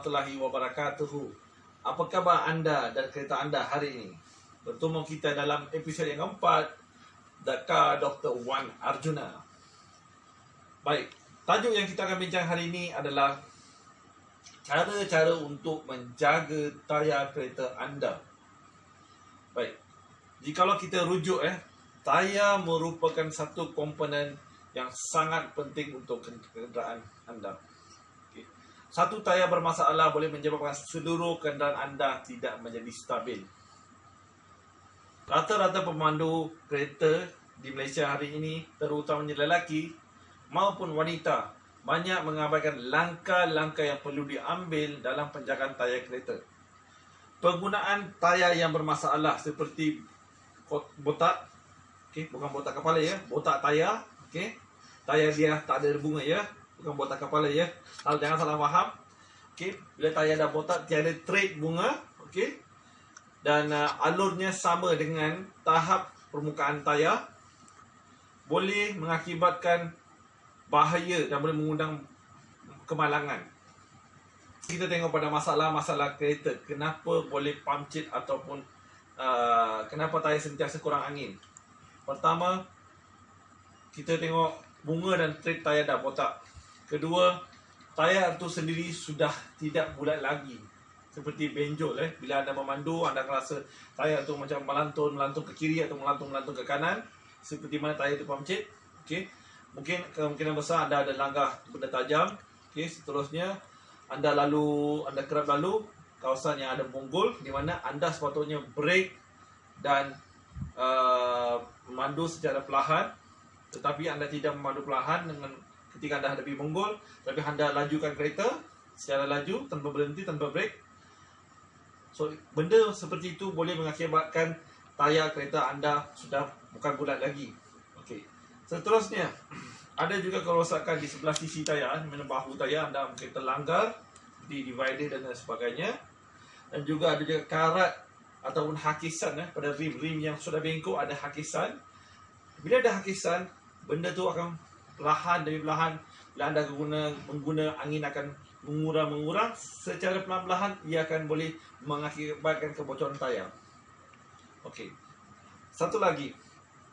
warahmatullahi wabarakatuh. Apa khabar anda dan kereta anda hari ini? Bertemu kita dalam episod yang keempat, Daka Dr. Wan Arjuna. Baik, tajuk yang kita akan bincang hari ini adalah cara-cara untuk menjaga tayar kereta anda. Baik, jikalau kita rujuk tayar merupakan satu komponen yang sangat penting untuk kenderaan anda. Okay. Satu tayar bermasalah boleh menyebabkan seluruh kenderaan anda tidak menjadi stabil. Rata-rata pemandu kereta di Malaysia hari ini, terutamanya lelaki maupun wanita, banyak mengabaikan langkah-langkah yang perlu diambil dalam penjagaan tayar kereta. Penggunaan tayar yang bermasalah seperti botak, bukan botak kepala botak tayar, tayar dia tak ada bunga bukan botak kepala jangan salah faham. Bila tayar dah botak, tiada trait bunga, dan alurnya sama dengan tahap permukaan tayar, boleh mengakibatkan bahaya dan boleh mengundang kemalangan. Kita tengok pada masalah-masalah kereta, kenapa boleh puncture ataupun kenapa tayar sentiasa kurang angin. Pertama, kita tengok bunga dan trait tayar dah botak. Kedua, tayar itu sendiri sudah tidak bulat lagi, seperti benjol. Bila anda memandu, anda akan rasa tayar itu macam melantun ke kiri atau melantun ke kanan, seperti mana tayar itu puncture. Mungkin kemungkinan besar anda ada langkah benda tajam. Seterusnya anda kerap lalu kawasan yang ada bonggol, di mana anda sepatutnya brake dan memandu secara perlahan, tetapi anda tidak memandu perlahan dengan ketika anda hadapi bonggol, tapi anda lajukan kereta secara laju tanpa berhenti, tanpa brake. So, benda seperti itu boleh mengakibatkan tayar kereta anda sudah bukan bulat lagi. Seterusnya, ada juga kerosakan di sebelah sisi tayar, mana bahu tayar anda mungkin terlanggar di divider dan sebagainya. Dan juga ada juga karat ataupun hakisan pada rim yang sudah bengkok, ada hakisan. Bila ada hakisan, benda tu akan perlahan demi perlahan, bila anda mengguna angin akan mengurang secara perlahan-lahan, ia akan boleh mengakibatkan kebocoran tayar. Satu lagi,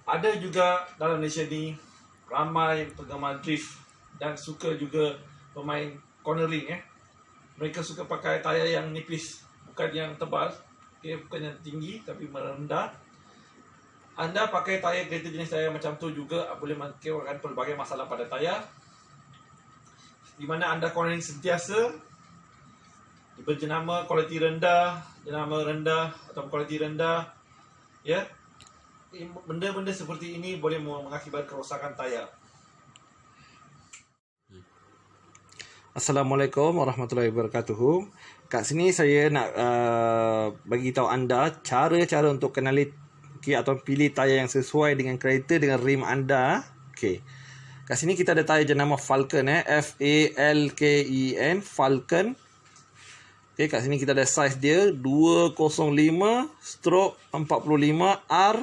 ada juga dalam Malaysia ni ramai penggemar drift dan suka juga pemain cornering. Mereka suka pakai tayar yang nipis, bukan yang tebal, bukan yang tinggi tapi merendah. Anda pakai tayar kereta jenis tayar macam tu juga boleh mengakibatkan pelbagai masalah pada tayar, di mana anda cornering sentiasa berjenama kualiti rendah, jenama rendah atau kualiti rendah. Benda-benda seperti ini boleh mengakibatkan kerosakan tayar. Assalamualaikum warahmatullahi wabarakatuh. Kat sini saya nak bagi tahu anda cara-cara untuk kenali atau pilih tayar yang sesuai dengan kereta dengan rim anda. Kat sini kita ada tayar jenama Falken, Falken, Falken. Kat sini kita ada saiz dia 205/45R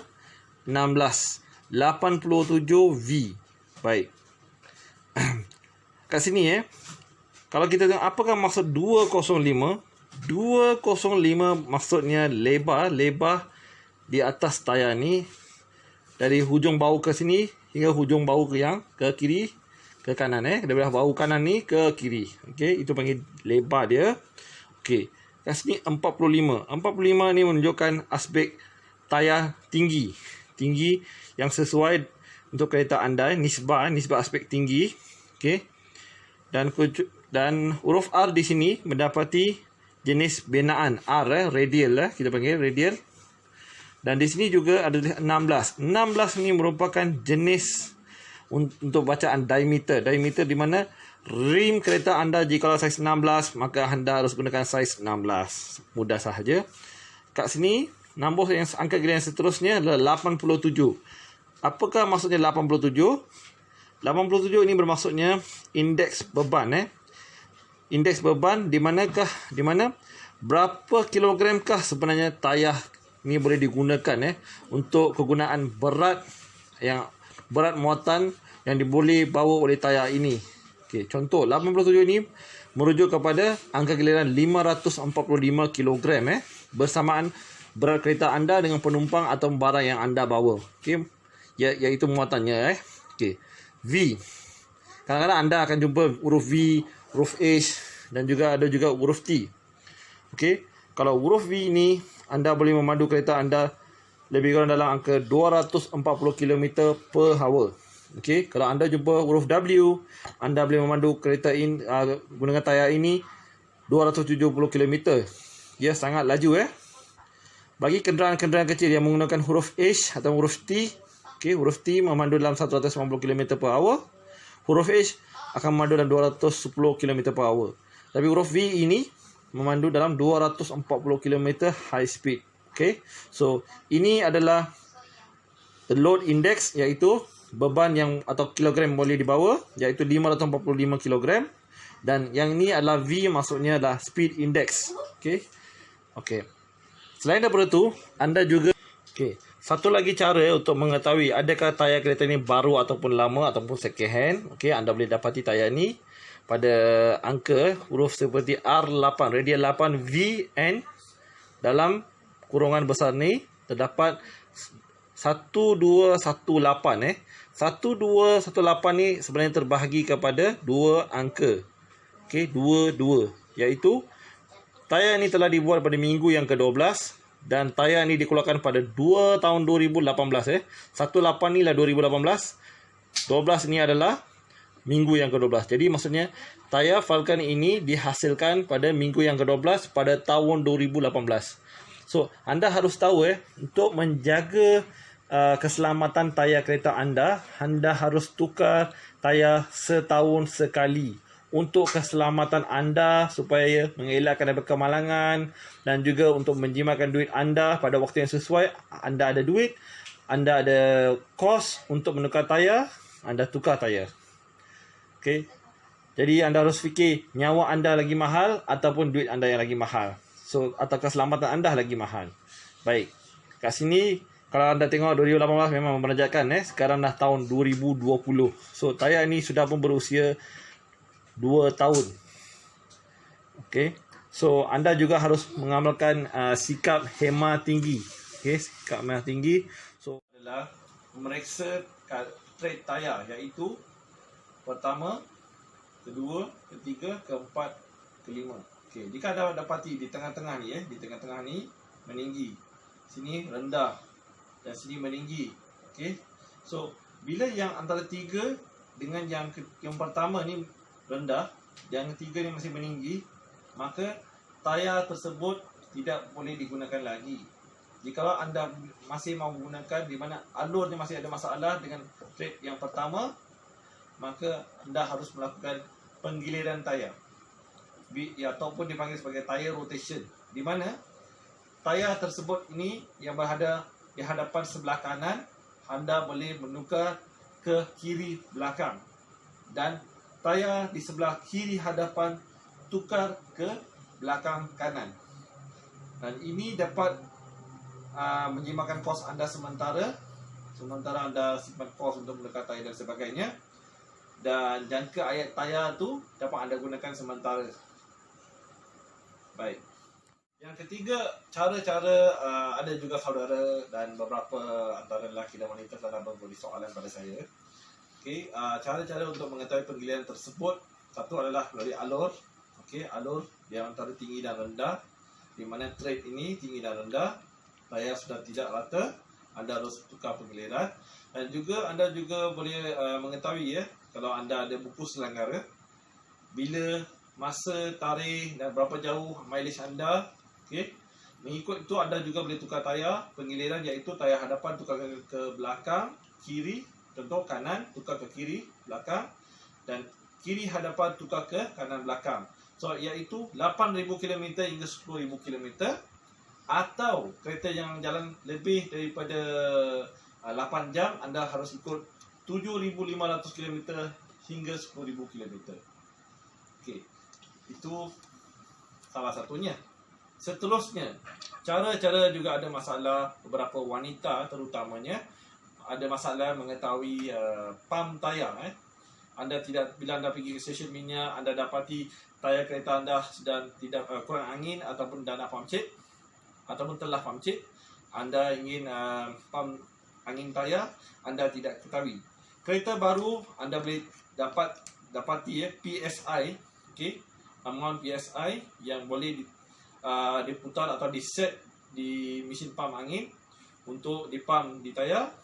1687V. Baik. Kat sini kalau kita tengok apakah maksud 205? 205 maksudnya lebar di atas tayar ni, dari hujung bahu ke sini hingga hujung bahu ke kiri, ke kanan dari bahu kanan ni ke kiri. Itu panggil lebar dia. Kat sini 45. 45 ni menunjukkan aspek tayar tinggi yang sesuai untuk kereta anda, nisbah aspek tinggi. Dan huruf R di sini mendapati jenis benaan R, radial kita panggil radial. Dan di sini juga ada 16. 16 ni merupakan jenis untuk bacaan diameter di mana rim kereta anda jika saiz 16, maka anda harus gunakan saiz 16. Mudah sahaja. Kat sini nombor yang angka giliran seterusnya adalah 87. Apakah maksudnya 87? 87 ini bermaksudnya indeks beban. Indeks beban di mana berapa kilogramkah sebenarnya tayar ni boleh digunakan untuk kegunaan berat muatan yang boleh bawa oleh tayar ini. Contoh 87 ini merujuk kepada angka giliran 545 kg bersamaan berat kereta anda dengan penumpang atau barang yang anda bawa. Okey, iaitu muatannya Okey. V. Kadang-kadang anda akan jumpa huruf V, huruf H dan juga ada juga huruf T. Okey, kalau huruf V ini anda boleh memandu kereta anda lebih kurang dalam angka 240 km per hour. Okey, kalau anda jumpa huruf W, anda boleh memandu kereta ini guna tayar ini 270 km. Ya, sangat laju Bagi kenderaan-kenderaan kecil yang menggunakan huruf H atau huruf T, okey, huruf T memandu dalam 190 km per hour. Huruf H akan memandu dalam 210 km per hour. Tapi huruf V ini memandu dalam 240 km high speed. Okey. So, ini adalah the load index, iaitu beban yang atau kilogram boleh dibawa, iaitu 545 kg. Dan yang ini adalah V, maksudnya adalah speed index. Okey. Okey. Selain daripada itu, anda juga satu lagi cara untuk mengetahui adakah tayar kereta ini baru ataupun lama ataupun second hand. Okey, anda boleh dapati tayar ini pada angka huruf seperti R8, radial 8 VN. Dalam kurungan besar ni terdapat 1218 1218 ni sebenarnya terbahagi kepada dua angka. Okey, 22, iaitu tayar ini telah dibuat pada minggu yang ke-12 dan tayar ini dikeluarkan pada 2 tahun 2018 18 ni lah 2018. 12 ni adalah minggu yang ke-12. Jadi maksudnya tayar Falcon ini dihasilkan pada minggu yang ke-12 pada tahun 2018. So, anda harus tahu untuk menjaga keselamatan tayar kereta anda harus tukar tayar setahun sekali. Untuk keselamatan anda, supaya mengelakkan daripada kemalangan dan juga untuk menjimatkan duit anda pada waktu yang sesuai. Anda ada duit, anda ada kos untuk menukar tayar, anda tukar tayar. Okey. Jadi anda harus fikir nyawa anda lagi mahal ataupun duit anda yang lagi mahal. So, atau keselamatan anda lagi mahal. Baik. Kat sini kalau anda tengok 2018 memang memenajatkan sekarang dah tahun 2020. So, tayar ini sudah pun berusia 2 tahun. Okey. So, anda juga harus mengamalkan sikap hemat tinggi. Okey, sikap hemat tinggi. So, adalah memeriksa tread tayar, iaitu pertama, kedua, ketiga, keempat, kelima. Okey, jika anda dapati di tengah-tengah ni di tengah-tengah ni meninggi. Sini rendah dan sini meninggi. Okey. So, bila yang antara tiga dengan yang pertama ni rendah, yang ketiga ni masih meninggi, maka tayar tersebut tidak boleh digunakan lagi. Jika anda masih mahu menggunakan di mana alurnya masih ada masalah dengan tread yang pertama, maka anda harus melakukan penggiliran tayar, ataupun dipanggil sebagai tayar rotation, di mana tayar tersebut ini yang berada di hadapan sebelah kanan, anda boleh menukar ke kiri belakang, dan tayar di sebelah kiri hadapan tukar ke belakang kanan. Dan ini dapat menjimatkan kos anda sementara anda simpan kos untuk menukar tayar dan sebagainya. Dan jangka ayat tayar tu dapat anda gunakan sementara. Baik. Yang ketiga, cara-cara ada juga saudara dan beberapa antara lelaki dan wanita telah memberi soalan pada saya. Okey, cara-cara untuk mengetahui penggiliran tersebut, satu adalah melalui alur. Okey, alur yang antara tinggi dan rendah, di mana tread ini tinggi dan rendah, tayar sudah tidak rata, anda harus tukar penggiliran. Dan juga anda juga boleh mengetahui kalau anda ada buku selanggara, bila masa, tarikh dan berapa jauh mileage anda. Okey, mengikut itu anda juga boleh tukar tayar penggiliran, iaitu tayar hadapan tukar ke belakang, kiri, contoh kanan tukar ke kiri belakang, dan kiri hadapan tukar ke kanan belakang. So, iaitu 8,000 km hingga 10,000 km, atau kereta yang jalan lebih daripada 8 jam, anda harus ikut 7,500 km hingga 10,000 km. Okey, itu salah satunya. Seterusnya, cara-cara juga ada masalah. Beberapa wanita terutamanya ada masalah mengetahui pam tayar. Anda tidak, bila anda pergi ke stesen minyak, anda dapati tayar kereta anda sedang tidak kurang angin ataupun dana pump check ataupun telah pump check, anda ingin pump angin tayar, anda tidak ketahui. Kereta baru anda boleh dapati PSI, okey, amount PSI yang boleh diputar atau diset di mesin pump angin untuk dipump di tayar.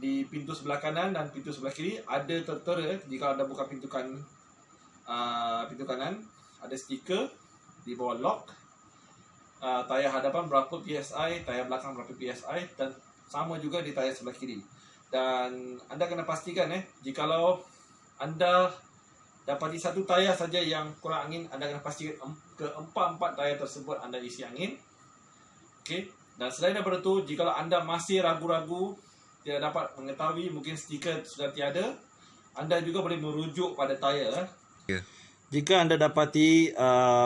Di pintu sebelah kanan dan pintu sebelah kiri ada tertera, jika anda buka pintu kanan ada stiker di bawah lock, tayar hadapan berapa PSI, tayar belakang berapa PSI, dan sama juga di tayar sebelah kiri. Dan anda kena pastikan jikalau anda dapati satu tayar saja yang kurang angin, anda kena pastikan keempat-empat tayar tersebut anda isi angin. Okey. Dan selain daripada itu, jikalau anda masih ragu-ragu, tidak dapat mengetahui, mungkin stiker sudah tiada, anda juga boleh merujuk pada tayar. Jika anda dapati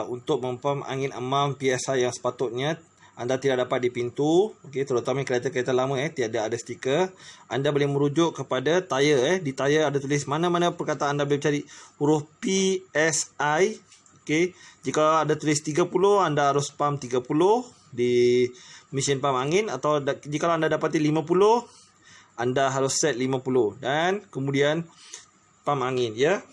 untuk mempam angin amount PSI yang sepatutnya anda tidak dapat di pintu, okey, terutama kereta-kereta lama tiada ada stiker, anda boleh merujuk kepada tayar. Di tayar ada tulis mana-mana perkataan, anda boleh cari huruf PSI. Okey, jika ada tulis 30, anda harus pump 30 di mesin pump angin, atau jika anda dapati 50, anda harus set 50 dan kemudian pump angin, ya.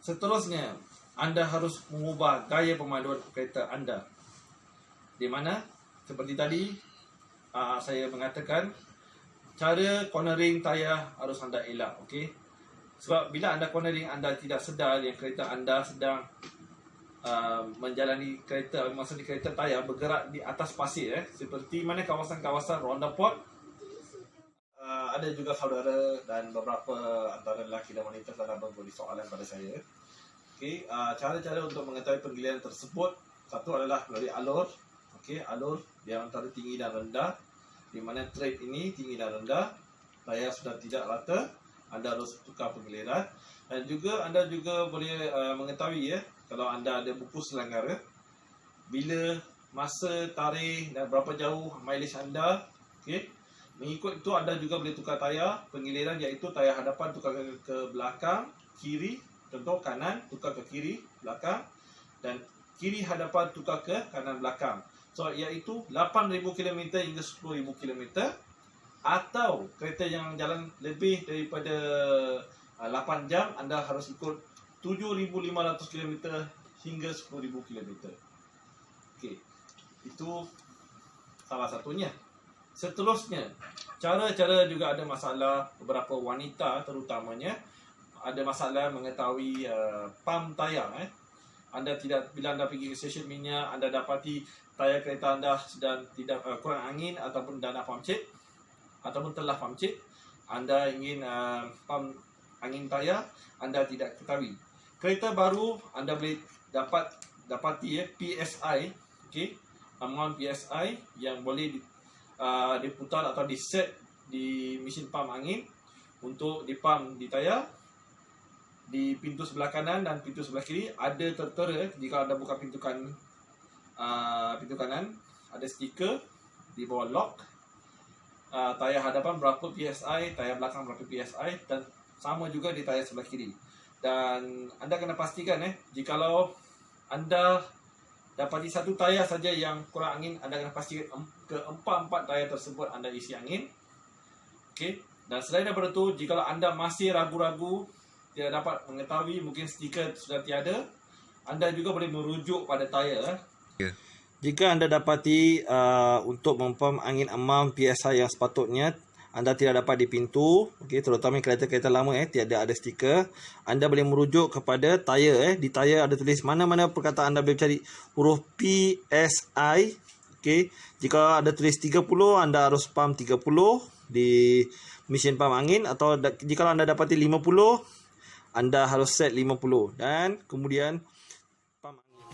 Seterusnya, anda harus mengubah gaya pemaduan kereta anda. Di mana seperti tadi saya mengatakan, cara cornering tayar harus anda elak, okey. Sebab bila anda cornering, anda tidak sedar yang kereta anda sedang menjalani kereta, masa di kereta tayar bergerak di atas pasir, seperti mana kawasan-kawasan roundabout. Ada juga saudara dan beberapa antara lelaki dan wanita telah memberi soalan pada saya. Okey, cara-cara untuk mengetahui penggiliran tersebut, satu adalah melalui alur. Okey, alur yang antara tinggi dan rendah, di mana tread ini tinggi dan rendah, tayar sudah tidak rata, anda harus tukar penggiliran. Dan juga anda juga boleh mengetahui kalau anda ada buku selanggara, bila masa, tarikh dan berapa jauh mileage anda. Okey, mengikut itu anda juga boleh tukar tayar penggiliran, iaitu tayar hadapan tukar ke belakang, kiri, contoh kanan tukar ke kiri belakang, dan kiri hadapan tukar ke kanan belakang. So, iaitu 8,000 km hingga 10,000 km, atau kereta yang jalan lebih daripada 8 jam, anda harus ikut 7,500 km hingga 10,000 km. Okey, itu salah satunya. Seterusnya, cara-cara juga ada masalah. Beberapa wanita terutamanya ada masalah mengetahui pump tayar. Anda tidak, bila anda pergi ke stesen minyak, anda dapati tayar kereta anda sedang tidak kurang angin ataupun dana pump check ataupun telah pump check, anda ingin pump angin tayar, anda tidak ketahui. Kereta baru anda boleh dapati PSI, okey, amount PSI yang boleh diputar atau diset di mesin pump angin untuk dipump di tayar. Di pintu sebelah kanan dan pintu sebelah kiri ada tertera, jika anda buka pintu kanan ada stiker di bawah lock, tayar hadapan berapa PSI, tayar belakang berapa PSI, dan sama juga di tayar sebelah kiri. Dan anda kena pastikan jikalau anda dapati satu tayar saja yang kurang angin, anda kena pastikan keempat-empat tayar tersebut anda isi angin. Okey. Dan selain daripada itu, jikalau anda masih ragu-ragu, tidak dapat mengetahui, mungkin stiker sudah tiada, anda juga boleh merujuk pada tayar. Jika anda dapati untuk mempam angin amount PSI yang sepatutnya anda tidak dapat di pintu, okey, terutama kereta-kereta lama tiada ada stiker, anda boleh merujuk kepada tayar. Di tayar ada tulis mana-mana perkataan, anda boleh cari huruf PSI. Okey, jika ada tulis 30, anda harus pump 30 di mesin pump angin, atau jika anda dapati 50, anda harus set 50 dan kemudian pump angin.